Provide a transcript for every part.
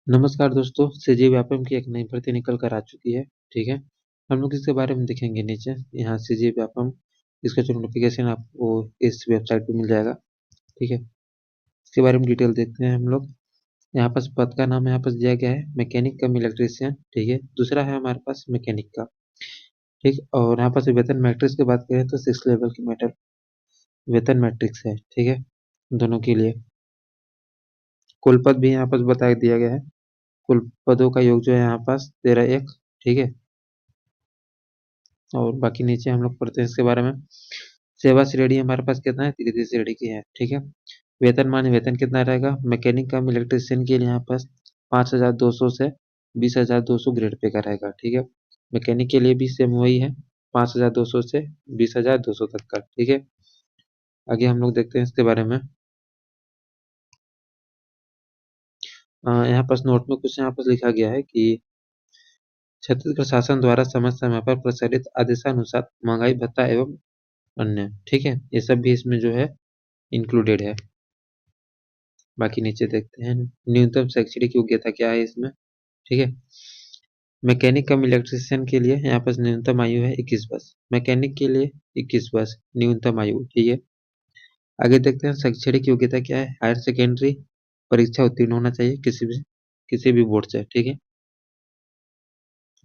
नमस्कार दोस्तों, सीजी व्यापम की एक नई भर्ती निकल कर आ चुकी है। ठीक है, हम लोग इसके बारे में देखेंगे नीचे। यहाँ सीजी व्यापम इसका जो नोटिफिकेशन आपको इस वेबसाइट पे मिल जाएगा। ठीक है, इसके बारे में डिटेल देखते हैं हम लोग। यहाँ पास पद का नाम यहाँ पास दिया गया है मैकेनिक कम इलेक्ट्रीशियन। ठीक है, दूसरा है हमारे पास मैकेनिक का। ठीक, और यहाँ पास वेतन मैट्रिक्स की बात करें तो 6 लेवल की मैटर वेतन मैट्रिक्स है। ठीक है, दोनों के लिए कुल पद भी यहाँ पास बता दिया गया है। कुल पदों का योग जो है यहाँ पास 13 एक। ठीक है, और बाकी नीचे हम लोग पढ़ते हैं इसके बारे में। सेवा श्रेणी हमारे पास कितना है, तृतीय श्रेणी की है। ठीक है, वेतन कितना रहेगा, मैकेनिक कम इलेक्ट्रिशियन के लिए यहाँ पास 5,200 से 20,200 ग्रेड पे का रहेगा। ठीक है, मैकेनिक के लिए भी सेम वही है, 5,200 से 20,200 तक का। ठीक है, आगे हम लोग देखते हैं इसके बारे में। यहाँ पास नोट में कुछ यहाँ पास लिखा गया है कि छत्तीसगढ़ शासन द्वारा समय समय पर प्रसारित आदेशानुसार महंगाई भत्ता एवं अन्य। ठीक है, ये सब भी इसमें जो है इंक्लूडेड है। बाकी नीचे देखते हैं न्यूनतम शैक्षणिक योग्यता क्या है इसमें। ठीक है, मैकेनिक कम इलेक्ट्रिशियन के लिए यहाँ पर न्यूनतम आयु है 21 वर्ष। मैकेनिक के लिए 21 वर्ष न्यूनतम आयु। ठीक है, आगे देखते हैं शैक्षणिक योग्यता क्या है। हायर सेकेंडरी परीक्षा उत्तीर्ण होना चाहिए किसी भी बोर्ड से। ठीक है,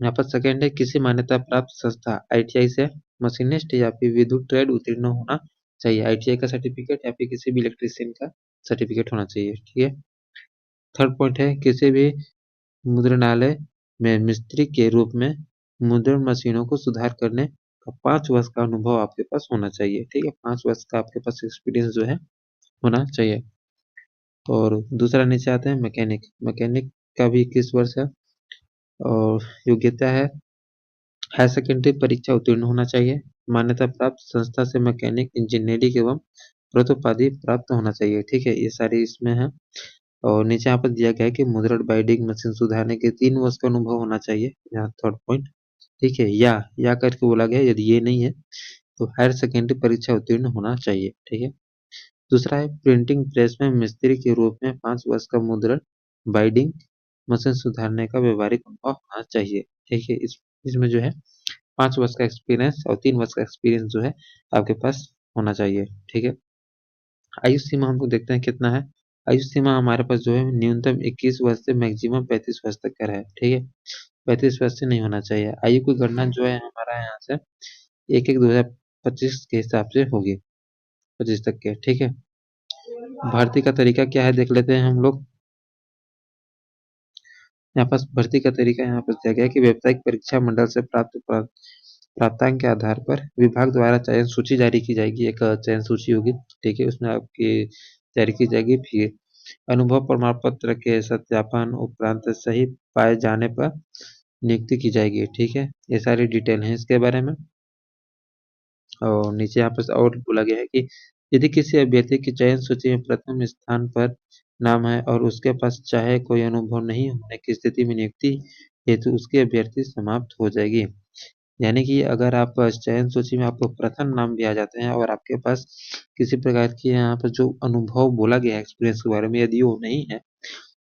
यहाँ पर सेकेंड है किसी मान्यता प्राप्त संस्था आईटीआई से मशीनिस्ट या फिर विद्युत ट्रेड उत्तीर्ण होना चाहिए। आईटीआई का सर्टिफिकेट या फिर किसी भी इलेक्ट्रिशियन का सर्टिफिकेट होना चाहिए। ठीक है, थर्ड पॉइंट है किसी भी मुद्रणालय में मिस्त्री के रूप में मुद्रण मशीनों को सुधार करने का 5 वर्ष का अनुभव आपके पास होना चाहिए। ठीक है, 5 वर्ष का आपके पास एक्सपीरियंस जो है होना चाहिए। और दूसरा नीचे आते हैं मैकेनिक। मैकेनिक का भी 21 वर्ष है और योग्यता है हायर सेकेंडरी परीक्षा उत्तीर्ण होना चाहिए। मान्यता प्राप्त संस्था से मैकेनिक इंजीनियरिंग एवं प्रथोपाधि प्राप्त होना चाहिए। ठीक है, ये सारी इसमें है। और नीचे यहाँ पर दिया गया है कि मुद्रण बाइंडिंग मशीन सुधारने के 3 वर्ष का अनुभव होना चाहिए। यहाँ थर्ड पॉइंट। ठीक है, या करके बोला गया, यदि ये नहीं है तो हायर सेकेंडरी परीक्षा उत्तीर्ण होना चाहिए। ठीक है, दूसरा है प्रिंटिंग प्रेस में मिस्त्री के रूप में 5 वर्ष का मुद्रण बाइंडिंग मशीन सुधारने का व्यवहारिक अनुभव होना चाहिए। ठीक है, इसमें जो है 5 वर्ष का एक्सपीरियंस और 3 वर्ष का एक्सपीरियंस जो है आपके पास होना चाहिए। ठीक है, आयु सीमा हम लोग देखते हैं कितना है। आयु सीमा हमारे पास जो है न्यूनतम 21 वर्ष से मैक्सिमम 35 वर्ष तक का है। ठीक है, 35 वर्ष से नहीं होना चाहिए। आयु की गणना जो है हमारा यहाँ से 1/1/2025 के हिसाब से होगी, 25 तक के। ठीक है, भर्ती का तरीका क्या है देख लेते हैं हम लोग। यहाँ पास भर्ती का तरीका यहाँ पर दिया गया है कि व्यावसायिक परीक्षा मंडल से प्राप्तांक के आधार पर विभाग द्वारा चयन सूची जारी की जाएगी। एक चयन सूची होगी। ठीक है, उसमें आपकी जारी की जाएगी। फिर अनुभव प्रमाण पत्र के सत्यापन उपरांत सही पाए जाने पर नियुक्ति की जाएगी। ठीक है, ये सारी डिटेल है इसके बारे में। और नीचे यहाँ पर और बोला गया है कि यदि किसी अभ्यर्थी की चयन सूची में प्रथम स्थान पर नाम है और उसके पास चाहे कोई अनुभव नहीं होने की स्थिति में नियुक्ति हेतु उसकी अभ्यर्थी समाप्त हो जाएगी। यानी कि अगर आप चयन सूची में आपको प्रथम नाम भी आ जाते हैं और आपके पास किसी प्रकार की यहाँ पर जो अनुभव बोला गया है एक्सपीरियंस के बारे में, यदि वो नहीं है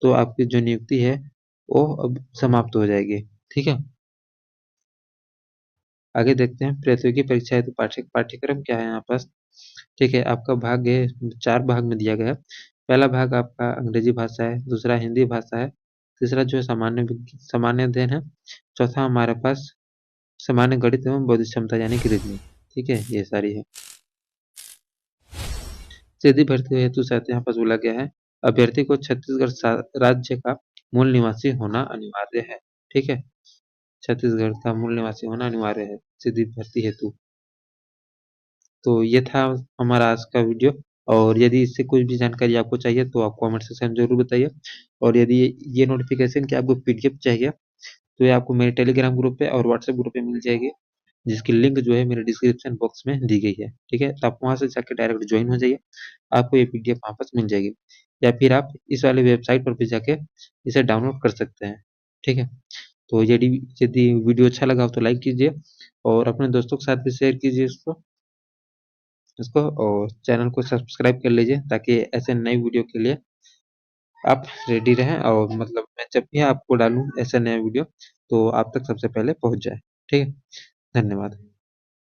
तो आपकी जो नियुक्ति है वो अब समाप्त हो जाएगी। ठीक है, आगे देखते हैं प्रतियोगी परीक्षा हेतु पाठ्यक्रम क्या है यहाँ पास। ठीक है, आपका भाग है 4 भाग में दिया गया है। पहला भाग आपका अंग्रेजी भाषा है, दूसरा हिंदी भाषा है, तीसरा जो है सामान्य अध्ययन है, चौथा हमारे पास सामान्य गणित एवं बौद्धिक क्षमता यानी कि रीजनिंग। ठीक है, ये सारी है। सीधी भर्ती हेतु साथ यहाँ पास बोला गया है अभ्यर्थी को छत्तीसगढ़ राज्य का मूल निवासी होना अनिवार्य है। ठीक है, छत्तीसगढ़ का मूल निवासी होना अनिवार्य है सीधी भर्ती हेतु। तो ये था हमारा आज का वीडियो। और यदि इससे कुछ भी जानकारी आपको चाहिए तो आप कमेंट सेक्शन में जरूर बताइए। और यदि ये नोटिफिकेशन की आपको पीडीएफ चाहिए तो ये आपको मेरे टेलीग्राम ग्रुप पे और व्हाट्सएप ग्रुप पे मिल जाएगी, जिसकी लिंक जो है मेरे डिस्क्रिप्शन बॉक्स में दी गई है। ठीक है, तो आप वहां से जाकर डायरेक्ट ज्वाइन हो जाइए, आपको ये पीडीएफ वहां पर मिल जाएगी। या फिर आप इस वाले वेबसाइट पर भी जाके इसे डाउनलोड कर सकते हैं। ठीक है, तो यदि यदि वीडियो अच्छा लगा हो तो लाइक कीजिए और अपने दोस्तों के साथ भी शेयर कीजिए इसको और चैनल को सब्सक्राइब कर लीजिए ताकि ऐसे नई वीडियो के लिए आप रेडी रहें और मतलब मैं जब भी आपको डालूँ ऐसा नया वीडियो तो आप तक सबसे पहले पहुँच जाए। ठीक है? धन्यवाद।